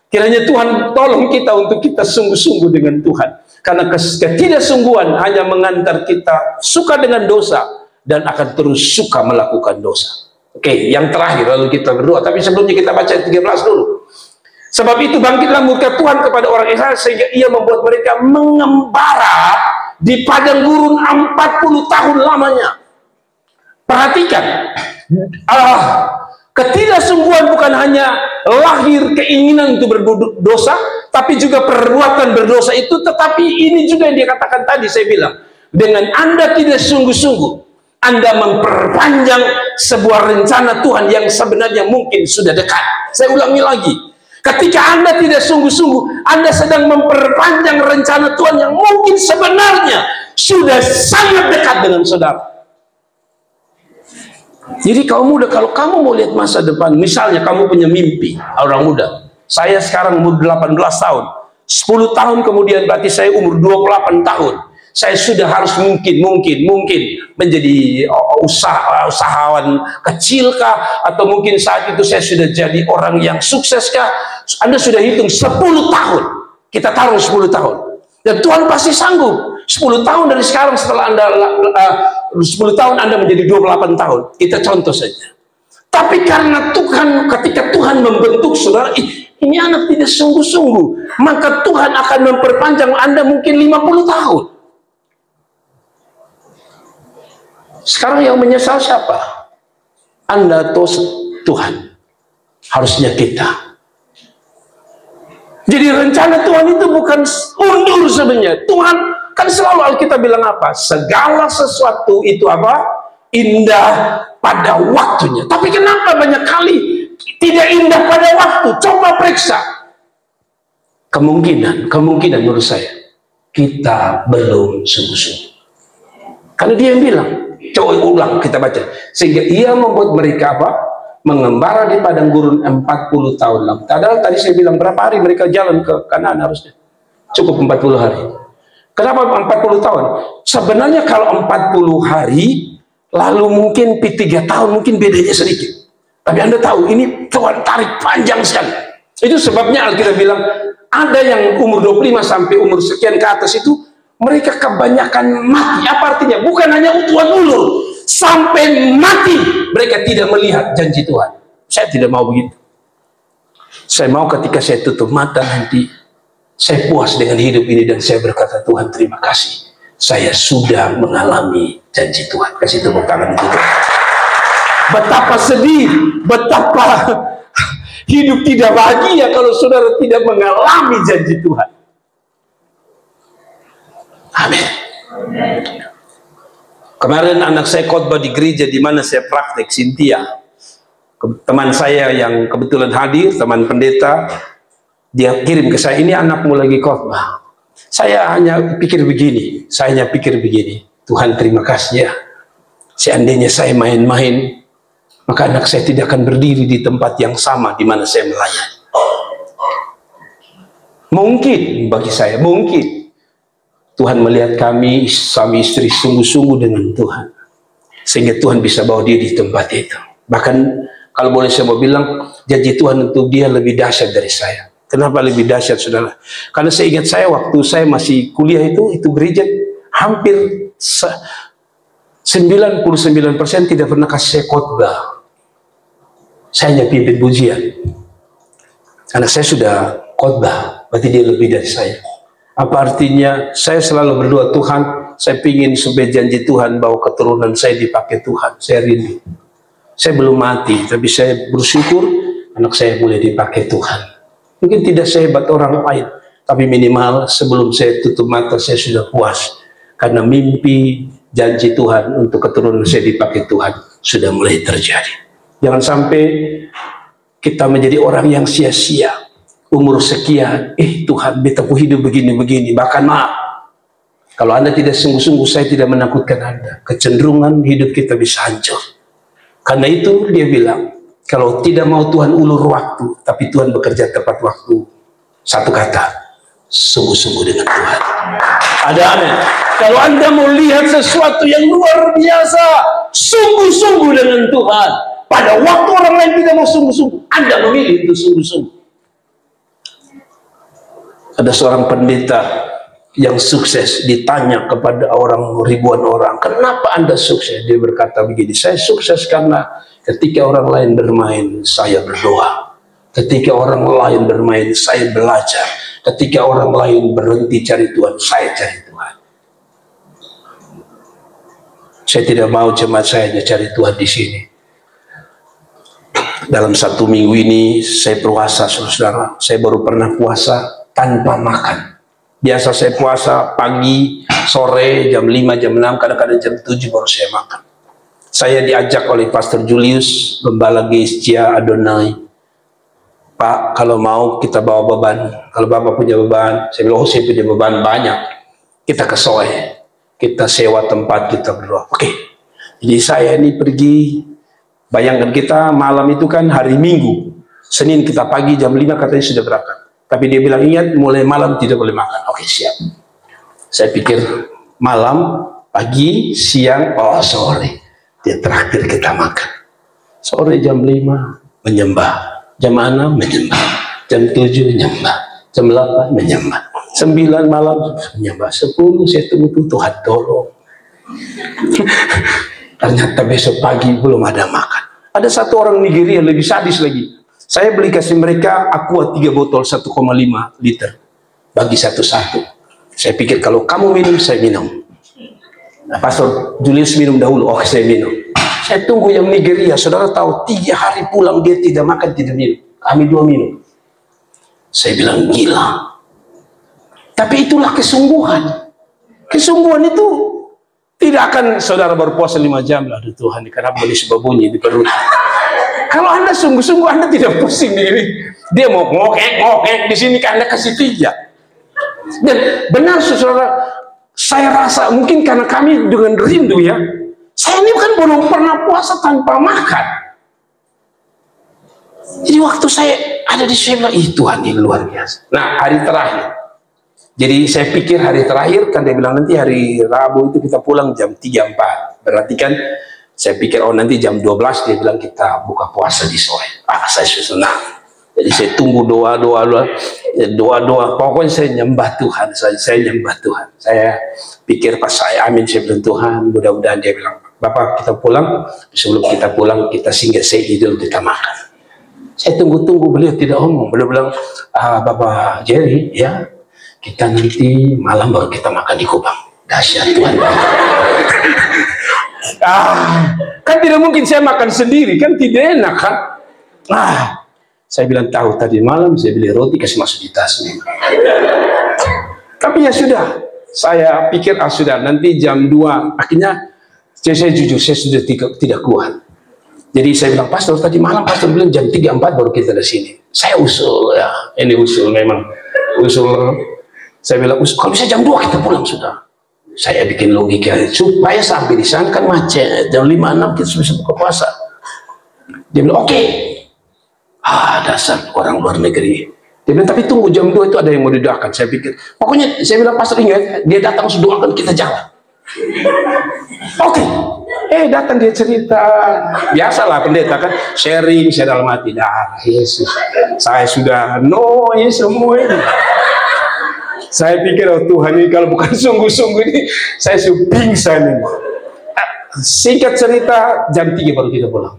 kiranya Tuhan tolong kita untuk kita sungguh-sungguh dengan Tuhan, karena ketidaksungguhan hanya mengantar kita suka dengan dosa dan akan terus suka melakukan dosa. Oke, yang terakhir lalu kita berdoa, tapi sebelumnya kita baca 13 dulu. Sebab itu bangkitlah murka Tuhan kepada orang Israel sehingga ia membuat mereka mengembara di padang gurun 40 tahun lamanya. Perhatikan, ketidaksungguhan bukan hanya lahir keinginan untuk berdosa, tapi juga perbuatan berdosa itu. Tetapi ini juga yang dikatakan tadi, saya bilang, dengan Anda tidak sungguh-sungguh, Anda memperpanjang sebuah rencana Tuhan yang sebenarnya mungkin sudah dekat. Saya ulangi lagi, ketika Anda tidak sungguh-sungguh, Anda sedang memperpanjang rencana Tuhan yang mungkin sebenarnya sudah sangat dekat dengan saudara. Jadi kaum muda, kalau kamu mau lihat masa depan, misalnya kamu punya mimpi, orang muda, saya sekarang umur 18 tahun, 10 tahun kemudian berarti saya umur 28 tahun, saya sudah harus mungkin menjadi usahawan kecilkah, atau mungkin saat itu saya sudah jadi orang yang sukseskah. Anda sudah hitung 10 tahun, kita taruh 10 tahun, dan Tuhan pasti sanggup. 10 tahun dari sekarang, setelah Anda 10 tahun Anda menjadi 28 tahun, kita contoh saja. Tapi karena Tuhan, ketika Tuhan membentuk saudara, ini anak tidak sungguh-sungguh, maka Tuhan akan memperpanjang Anda mungkin 50 tahun. Sekarang yang menyesal siapa? Anda atau Tuhan? Harusnya kita. Jadi rencana Tuhan itu bukan undur sebenarnya. Tuhan kan selalu Alkitab bilang apa? Segala sesuatu itu apa? Indah pada waktunya. Tapi kenapa banyak kali tidak indah pada waktu? Coba periksa. Kemungkinan menurut saya kita belum sungguh-sungguh. Karena dia yang bilang, coba ulang kita baca. Sehingga ia membuat mereka apa? Mengembara di padang gurun 40 tahun lalu. Padahal tadi saya bilang berapa hari mereka jalan ke Kanaan harusnya? Cukup 40 hari. Kenapa 40 tahun? Sebenarnya kalau 40 hari, lalu mungkin 3 tahun, mungkin bedanya sedikit. Tapi Anda tahu, ini Tuhan tarik panjang sekali. Itu sebabnya Alkitab bilang, ada yang umur 25 sampai umur sekian ke atas itu, mereka kebanyakan mati. Apa artinya? Bukan hanya Tuhan ulur, sampai mati mereka tidak melihat janji Tuhan. Saya tidak mau begitu. Saya mau ketika saya tutup mata nanti, saya puas dengan hidup ini dan saya berkata, Tuhan terima kasih, saya sudah mengalami janji Tuhan. Kasih tepuk tangan itu. Betapa sedih, betapa hidup tidak bahagia kalau saudara tidak mengalami janji Tuhan. Amin. Kemarin anak saya khotbah di gereja di mana saya praktek, Cynthia. Teman saya yang kebetulan hadir, teman pendeta, dia kirim ke saya, ini anakmu lagi khotbah. Saya hanya pikir begini, Tuhan terima kasih ya. Seandainya saya main-main, maka anak saya tidak akan berdiri di tempat yang sama di mana saya melayani. Mungkin bagi saya, mungkin Tuhan melihat kami suami istri sungguh-sungguh dengan Tuhan, sehingga Tuhan bisa bawa dia di tempat itu. Bahkan kalau boleh saya mau bilang, janji Tuhan untuk dia lebih dahsyat dari saya. Kenapa lebih dahsyat, saudara? Karena saya ingat saya waktu saya masih kuliah itu gereja hampir 99% tidak pernah kasih saya khotbah. Saya hanya pimpin pujian. Anak saya sudah khotbah, berarti dia lebih dari saya. Apa artinya? Saya selalu berdoa, Tuhan, saya ingin supaya janji Tuhan bahwa keturunan saya dipakai Tuhan. Saya rindu. Saya belum mati, tapi saya bersyukur anak saya boleh dipakai Tuhan. Mungkin tidak sehebat orang lain, tapi minimal sebelum saya tutup mata saya sudah puas. Karena mimpi janji Tuhan untuk keturunan saya dipakai Tuhan sudah mulai terjadi. Jangan sampai kita menjadi orang yang sia-sia. Umur sekian, Tuhan betaku hidup begini-begini. Bahkan maaf, kalau Anda tidak sungguh-sungguh, saya tidak menakutkan Anda. Kecenderungan hidup kita bisa hancur. Karena itu dia bilang, kalau tidak mau Tuhan ulur waktu, tapi Tuhan bekerja tepat waktu. Satu kata, sungguh-sungguh dengan Tuhan. Ada amin. Kalau Anda mau lihat sesuatu yang luar biasa, sungguh-sungguh dengan Tuhan. Pada waktu orang lain tidak mau sungguh-sungguh, Anda memilih untuk sungguh-sungguh. Ada seorang pendeta yang sukses, ditanya kepada ribuan orang, kenapa Anda sukses? Dia berkata begini, saya sukses karena ketika orang lain bermain, saya berdoa. Ketika orang lain bermain, saya belajar. Ketika orang lain berhenti cari Tuhan, saya cari Tuhan. Saya tidak mau jemaat saya hanya cari Tuhan di sini. Dalam 1 minggu ini, saya puasa, saudara. Saya baru pernah puasa tanpa makan. Biasa saya puasa pagi, sore, jam 5, jam 6, kadang-kadang jam 7 baru saya makan. Saya diajak oleh Pastor Julius, Gembala Gestia Adonai. Pak, kalau mau kita bawa beban. Kalau Bapak punya beban, saya bilang, saya punya beban banyak. Kita ke Soe, kita sewa tempat, kita berdoa. Oke. Jadi saya ini pergi, bayangkan kita malam itu kan hari Minggu. Senin kita pagi jam 5 katanya sudah berangkat. Tapi dia bilang, ingat mulai malam tidak boleh makan. Oke, siap. Saya pikir malam, pagi, siang, sore. Dia terakhir kita makan. Sore jam 5 menyembah. Jam 6 menyembah. Jam 7 menyembah. Jam 8 menyembah. 9 malam menyembah. 10 saya tunggu Tuhan tolong. Ternyata besok pagi belum ada makan. Ada satu orang Nigeria lebih sadis lagi. Saya beli kasih mereka aqua 3 botol 1,5 liter. Bagi satu-satu. Saya pikir kalau kamu minum, saya minum. Nah, Pastor Julius minum dahulu. Oke, saya minum. Saya tunggu yang Nigeria. Saudara tahu, 3 hari pulang dia tidak makan, tidak minum. Kami 2 minum. Saya bilang, gila. Tapi itulah kesungguhan. Kesungguhan itu tidak akan saudara berpuasa 5 jam, aduh Tuhan, karena boleh sebabunyi di perut. Kalau Anda sungguh-sungguh, Anda tidak pusing diri. Dia mau ngokek di sini, Anda kasih 3. Dan benar saudara, saya rasa mungkin karena kami dengan rindu ya. Saya ini kan belum pernah puasa tanpa makan. Jadi waktu saya ada di sana, Tuhan ini luar biasa. Nah, hari terakhir. Jadi saya pikir hari terakhir, kan dia bilang nanti hari Rabu itu kita pulang jam 3-4. Berarti kan saya pikir, oh nanti jam 12 dia bilang kita buka puasa di sore. Saya senang. Jadi saya tunggu doa. Pokoknya saya nyembah Tuhan. Saya nyembah Tuhan. Saya pikir pas saya amin, saya bilang Tuhan, mudah-mudahan. Dia bilang, Bapak kita pulang. Sebelum kita pulang, kita singgah dulu, kita makan. Saya tunggu-tunggu, beliau tidak ngomong. Beliau bilang, Bapak Jerry, ya kita nanti malam baru kita makan di Kupang. Dahsyat Tuhan. Kan tidak mungkin saya makan sendiri, kan tidak enak kan. Saya bilang tahu tadi malam saya beli roti kasih masuk di tas nih. Tapi ya sudah, saya pikir sudah nanti jam 2. Akhirnya saya jujur, saya sudah tidak kuat. Jadi saya bilang, Pastor tadi malam Pastor bilang jam 3-4 baru kita di sini. Saya usul ya, ini usul memang usul. Saya bilang kalau bisa jam 2 kita pulang sudah. Saya bikin logika supaya sampai di sana kan macet, jam 5-6 kita bisa buka puasa. Dia bilang oke. Dasar orang luar negeri. Dia bilang tapi tunggu jam 2 itu ada yang mau didoakan. Saya pikir pokoknya saya bilang Pastor ingat, dia datang sudah doakan kita jalan. Oke. Datang dia cerita. Biasalah pendeta kan sharing dalam hati. Yesus. Saya sudah semua ini. Saya pikir Tuhan ini kalau bukan sungguh-sungguh ini saya sudah pingsan ini. Singkat cerita jam 3 baru kita pulang.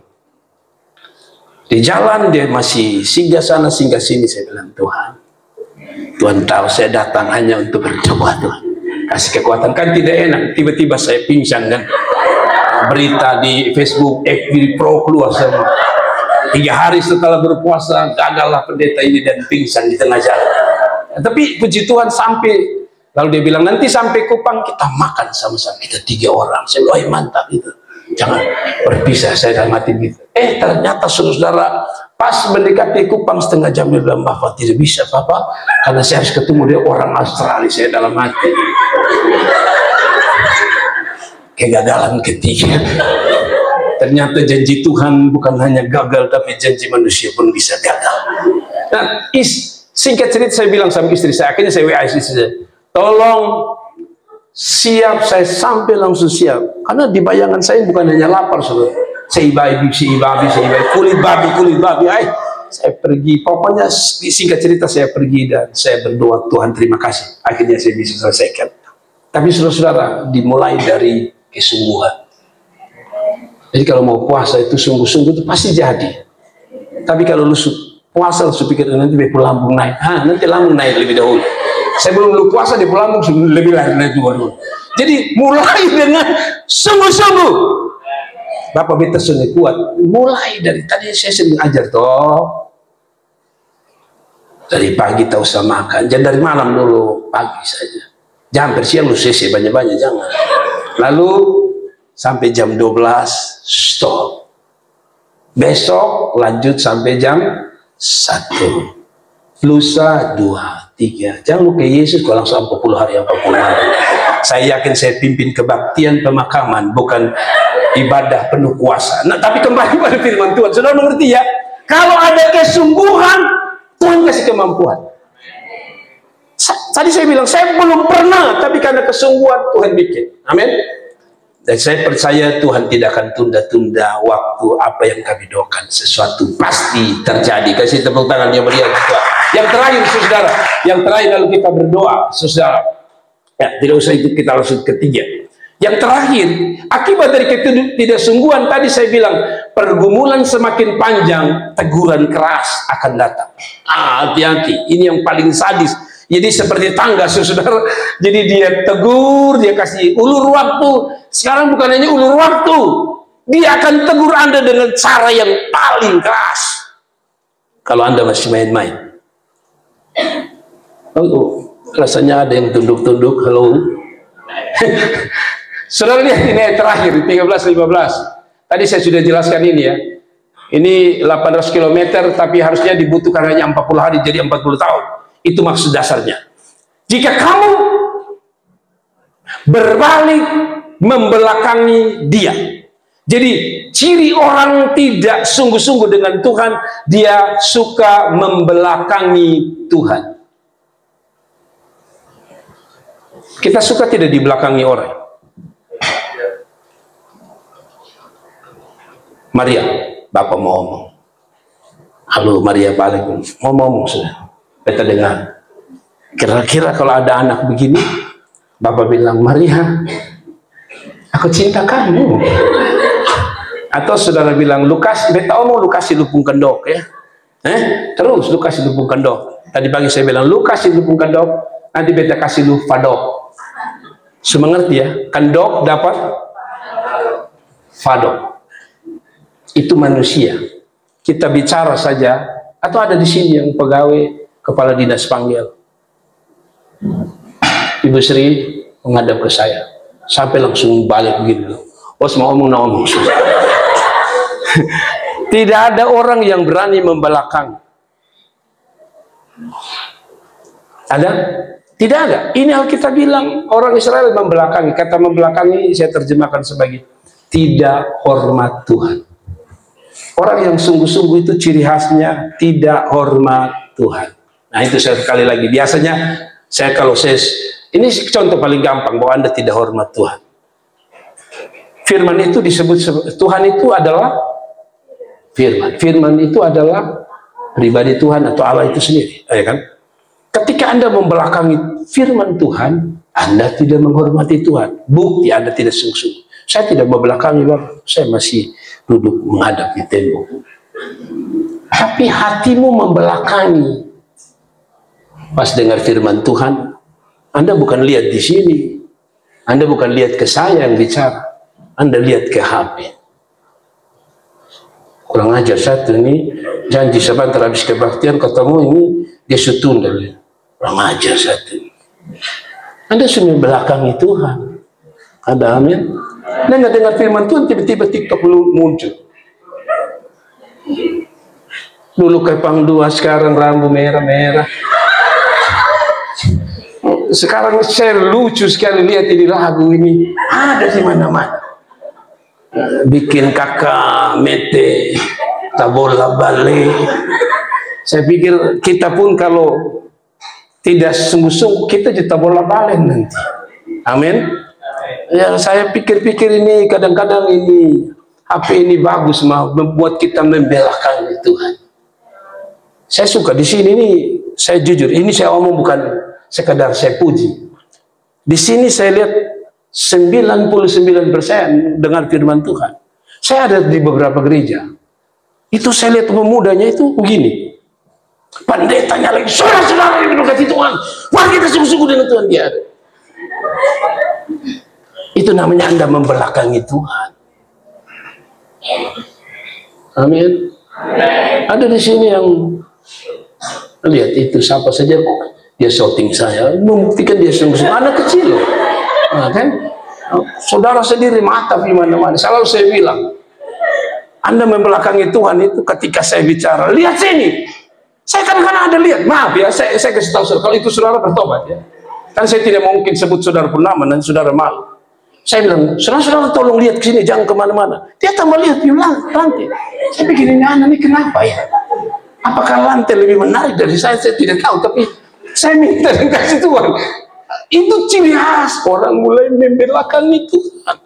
Di jalan dia masih singgah sana singgah sini. Saya bilang Tuhan tahu saya datang hanya untuk berdoa Tuhan. Kasih kekuatan, kan tidak enak. Tiba-tiba saya pingsan dan berita di Facebook FB Pro keluar semua. 3 hari setelah berpuasa gagallah pendeta ini dan pingsan di tengah jalan. Tapi puji Tuhan sampai, lalu dia bilang nanti sampai Kupang kita makan sama-sama, kita 3 orang. Saya bilang mantap itu, jangan berpisah. Saya dalam hati gitu. Ternyata saudara pas mendekati Kupang setengah jam dia bilang, Bapak tidak bisa Bapak, karena saya harus ketemu dia orang Australia. Saya dalam hati kegagalan ketiga. Ternyata janji Tuhan bukan hanya gagal, tapi janji manusia pun bisa gagal. Nah, singkat cerita saya bilang sama istri saya, akhirnya saya WA istri saya, tolong siap, saya sampai langsung siap. Karena di bayangan saya bukan hanya lapar, saudara. Saya babi, kulit babi. Saya pergi, pokoknya singkat cerita saya pergi dan saya berdoa, Tuhan terima kasih. Akhirnya saya bisa selesaikan. Tapi saudara-saudara, dimulai dari kesungguhan. Jadi kalau mau puasa itu sungguh-sungguh itu pasti jadi. Tapi kalau lu puasa lu pikir nanti lambung naik, nanti lambung naik lebih dahulu. Saya belum lu puasa di lambung lebih naik dulu. Jadi mulai dengan sungguh-sungguh. Bapak beta sudah kuat. Mulai dari tadi saya sering ajar toh. Dari pagi tak usah makan, jangan dari malam dulu, pagi saja. Jangan bersiang lu sesi banyak-banyak, jangan. Lalu sampai jam 12 stop. Besok lanjut sampai jam 1. Lusa 2, 3. Jangan lupa Yesus kalau langsung 40 hari 40 hari. Saya yakin saya pimpin kebaktian pemakaman, bukan ibadah penuh kuasa. Nah, tapi kembali pada firman Tuhan. Saudara mengerti ya? Kalau ada kesungguhan, Tuhan kasih kemampuan. Tadi saya bilang, saya belum pernah, tapi karena kesungguhan Tuhan bikin. Amin. Dan saya percaya Tuhan tidak akan tunda-tunda waktu apa yang kami doakan. Sesuatu pasti terjadi. Kasih tepuk tangan yang meriah juga. Yang terakhir, saudara. Yang terakhir lalu kita berdoa, saudara. Ya, tidak usah itu, kita langsung ketiga. Yang terakhir, akibat dari ketidaksungguhan tadi saya bilang, pergumulan semakin panjang, teguran keras akan datang. Hati-hati, ini yang paling sadis. Jadi seperti tangga, saudara. Jadi dia tegur, dia kasih ulur waktu. Sekarang bukan hanya ulur waktu, dia akan tegur Anda dengan cara yang paling keras. Kalau Anda masih main-main. Rasanya ada yang tunduk-tunduk. Halo. Saudara lihat ini ayat terakhir 13-15. Tadi saya sudah jelaskan ini ya. Ini 800 km tapi harusnya dibutuhkan hanya 40 hari jadi 40 tahun. Itu maksud dasarnya. Jika kamu berbalik membelakangi dia. Jadi ciri orang tidak sungguh-sungguh dengan Tuhan, dia suka membelakangi Tuhan. Kita suka tidak dibelakangi orang. Maria, Bapak mau ngomong. Halo Maria, balik. Mau ngomong sudah. Kita dengar. Kira-kira kalau ada anak begini, Bapak bilang, Maria, aku cinta kamu. Atau saudara bilang, Lukas, beta omong lu kasih lupung kendok ya. Terus lu kasih lupung kendok. Tadi pagi saya bilang, lu kasih lupung kendok, nanti beta kasih lu fadok. Semangat ya, kendok dapat fadok. Itu manusia. Kita bicara saja, atau ada di sini yang pegawai kepala dinas panggil. Ibu Sri menghadap ke saya, sampai langsung balik begini. Bos mau ngomong. Tidak ada orang yang berani membelakang. Ada? Tidak ada. Ini Alkitab bilang orang Israel membelakangi. Kata membelakangi saya terjemahkan sebagai tidak hormat Tuhan. Orang yang sungguh-sungguh itu ciri khasnya tidak hormat Tuhan. Nah itu sekali lagi. Biasanya kalau saya ini contoh paling gampang bahwa Anda tidak hormat Tuhan. Firman itu disebut Tuhan itu adalah firman. Firman itu adalah pribadi Tuhan atau Allah itu sendiri, ya kan? Ketika Anda membelakangi firman Tuhan, Anda tidak menghormati Tuhan. Bukti Anda tidak sungguh-sungguh. Saya tidak membelakangi, Bapak. Saya masih duduk menghadap di tembok. Tapi hatimu membelakangi. Pas dengar firman Tuhan, Anda bukan lihat di sini. Anda bukan lihat ke saya yang bicara. Anda lihat ke HP. Kurang ajar satu ini, janji sebentar habis kebaktian ketemu ini, dia sutunda. Kurang ajar satu. Anda sudah membelakangi Tuhan. Ada amin. Anda nggak dengar firman Tuhan, tiba-tiba TikTok muncul. Dulu kepang dua, sekarang rambut merah-merah. Sekarang saya lucu sekali lihat ini lagu ini. Ada di mana-mana. Bikin kakak mete, tabola balik. Saya pikir kita pun kalau tidak sungguh-sungguh, kita juga bola balik nanti. Amin. Ya, saya pikir-pikir ini kadang-kadang ini HP ini bagus, membuat kita membelakangi Tuhan. Saya suka di sini nih, saya jujur, ini saya omong bukan sekadar saya puji. Di sini saya lihat 99% dengar firman Tuhan. Saya ada di beberapa gereja. Itu saya lihat pemudanya itu begini. Pendetanya lagi, saudara-saudara yang mendekati Tuhan. Wah, kita sungguh-sungguh dengan Tuhan dia. Itu namanya Anda membelakangi Tuhan. Amin. Ada di sini yang lihat itu siapa saja dia shouting saya, membuktikan dia sungguh-sungguh. Anak kecil loh. Nah, kan? Saudara sendiri mata di mana-mana. Selalu saya bilang, Anda membelakangi Tuhan itu ketika saya bicara. Lihat sini. Saya kadang-kadang ada lihat. Maaf ya, saya kasih tahu saudara. Kalau itu saudara bertobat ya. Kan saya tidak mungkin sebut saudara purnama dan saudara malu. Saya bilang, saudara-saudara tolong lihat ke sini, jangan kemana-mana. Dia tambah lihat di lantai. Saya pikir ini anak ini kenapa ya? Apakah lantai lebih menarik dari saya tidak tahu. Tapi saya minta dan kasih Tuhan. Itu ciri khas orang mulai membelakangi Tuhan.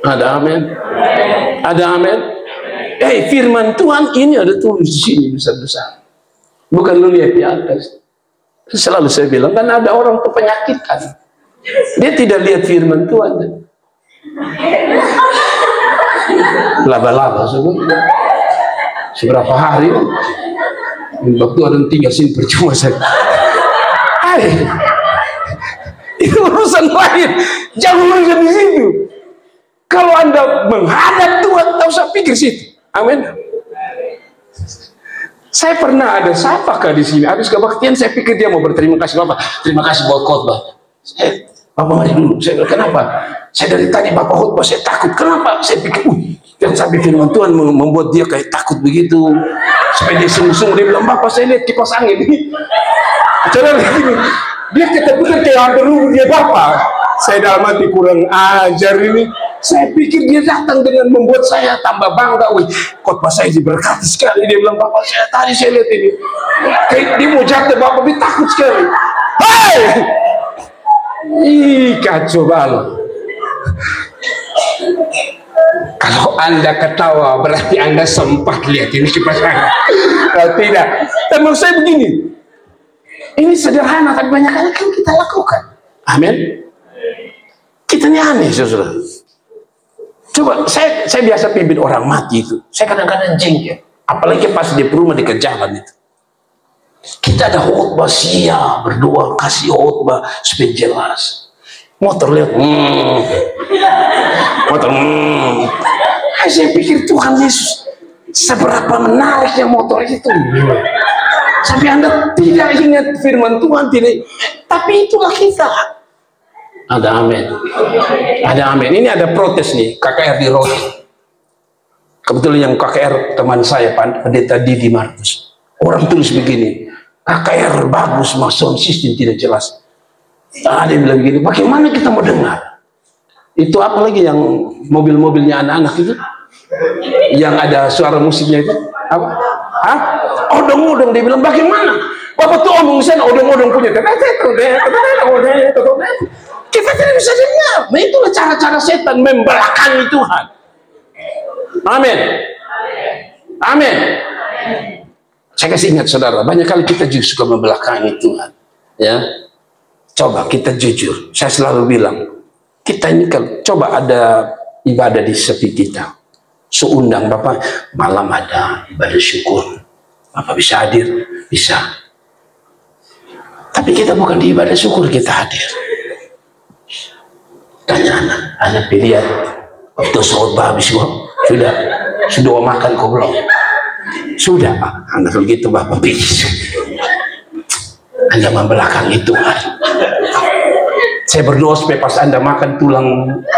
Ada amin. Ada amin. Firman Tuhan ini ada tulis di sini besar-besar. Bukan lu lihat di atas. Selalu saya bilang, kan ada orang kepenyakitan. Dia tidak lihat firman Tuhan. Laba-laba seberapa hari waktu orang tinggal sini percuma saya. Itu urusan lain. Jangan urusan di situ. Kalau Anda menghadap Tuhan, tak usah pikir situ. Amin. Saya pernah ada siapakah di sini habis kebaktian, saya pikir dia mau berterima kasih Bapak, terima kasih buat khotbah. Bapak mari dulu. Saya bilang, kenapa? Saya dari tadi Bapak khotbah saya takut. Kenapa? Saya pikir, yang sampai firman Tuhan membuat dia kayak takut begitu. Sampai dia sungguh-sungguh dia bilang, Bapak saya lihat kipas angin ini. Cara begini, dia ketakutan kayak hampir dia Bapak. Saya dalam hati kurang ajar ini. Saya pikir dia datang dengan membuat saya tambah bangga. Wih, khotbah saya diberkati sekali. Dia bilang, Bapak saya tadi saya lihat ini. Kayak dia mau jatuh, Bapak dia takut sekali. Hei! Ih, kacau banget. Kalau Anda ketawa, berarti Anda sempat lihat ini kipas angin. Kalau tidak, dan menurut saya begini. Ini sederhana, tapi banyak kali kan kita lakukan. Amin. Kita ini aneh, saudara. Coba, saya biasa pimpin orang mati itu. Saya kadang-kadang jengkel. Apalagi pas di rumah dekat jalan itu. Kita ada khotbah siap, berdoa, kasih khotbah supaya jelas. Motor lihat, motor, saya pikir Tuhan Yesus seberapa menariknya motor itu. Sampai Anda tidak ingat firman Tuhan, tidak. Tapi itulah kita. Ada amin. Ada amin. Ini ada protes nih, KKR di Roti. Kebetulan yang KKR teman saya, Pendeta Didi Markus. Orang tulis begini, KKR bagus, sound system tidak jelas. Ada yang bilang begini, bagaimana kita mau dengar? Itu apa lagi yang mobil-mobilnya anak-anak itu? Yang ada suara musiknya itu? Apa? Hah? Odong-odong, dia bilang bagaimana? Bapak tuh omong di sana, odong-odong punya. Kita tidak bisa dengar. Nah itulah cara-cara setan membelakangi Tuhan. Amin. Amin. Saya kasih ingat saudara, banyak kali kita juga suka membelakangi Tuhan. Ya, coba kita jujur. Saya selalu bilang, kita ini kalau coba ada ibadah di sepi kita, seundang Bapak, malam ada ibadah syukur, Bapak bisa hadir, bisa. Tapi kita bukan di ibadah syukur kita hadir. Tanya anak pilihan waktu khotbah habis sudah makan kau belum? Sudah, anak begitu Bapak bis. Anda membelakangi Tuhan. Saya berdoa supaya pas Anda makan tulang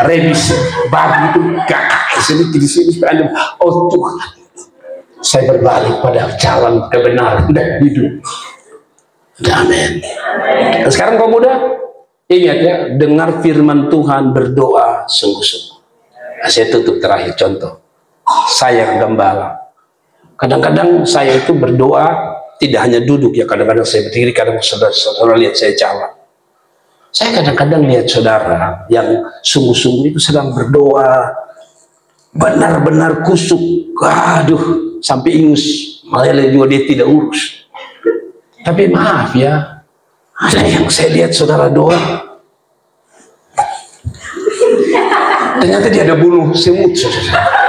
rebis babi itu gak sedikit di sini supaya Anda, oh Tuhan, saya berbalik pada jalan kebenaran dan hidup. Amin. Sekarang kaum muda, ingat ya, dengar firman Tuhan, berdoa sungguh-sungguh. Nah, saya tutup terakhir contoh. Saya gembala. Kadang-kadang saya itu berdoa tidak hanya duduk ya, kadang-kadang saya berdiri, kadang saudara lihat saya jalan. Saya kadang-kadang lihat saudara yang sungguh-sungguh itu sedang berdoa, benar-benar kusuk, aduh, sampai ingus, meleleh juga dia tidak urus. Tapi maaf ya, ada yang saya lihat saudara doa, ternyata dia ada bulu semut, saudara.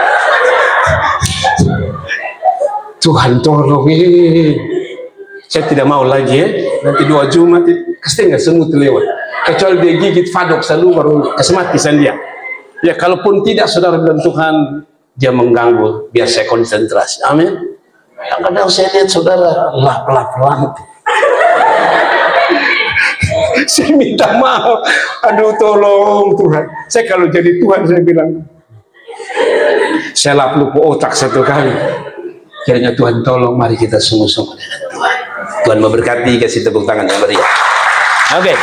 Tuhan tolong, saya tidak mau lagi ya, nanti 2 Jumat pasti nggak semut lewat, kecuali dia gigit fadok selalu baru kesematisan dia. Ya kalaupun tidak, saudara bilang Tuhan, dia mengganggu, biar saya konsentrasi. Amin. Kadang-kadang saya lihat saudara lap-lap. Saya minta maaf, aduh tolong Tuhan. Saya kalau jadi Tuhan saya bilang, saya lap lupa otak 1 kali. Kiranya Tuhan tolong, mari kita sungguh-sungguh dengan Tuhan. Tuhan memberkati, kasih tepuk tangan yang meriah. Oke.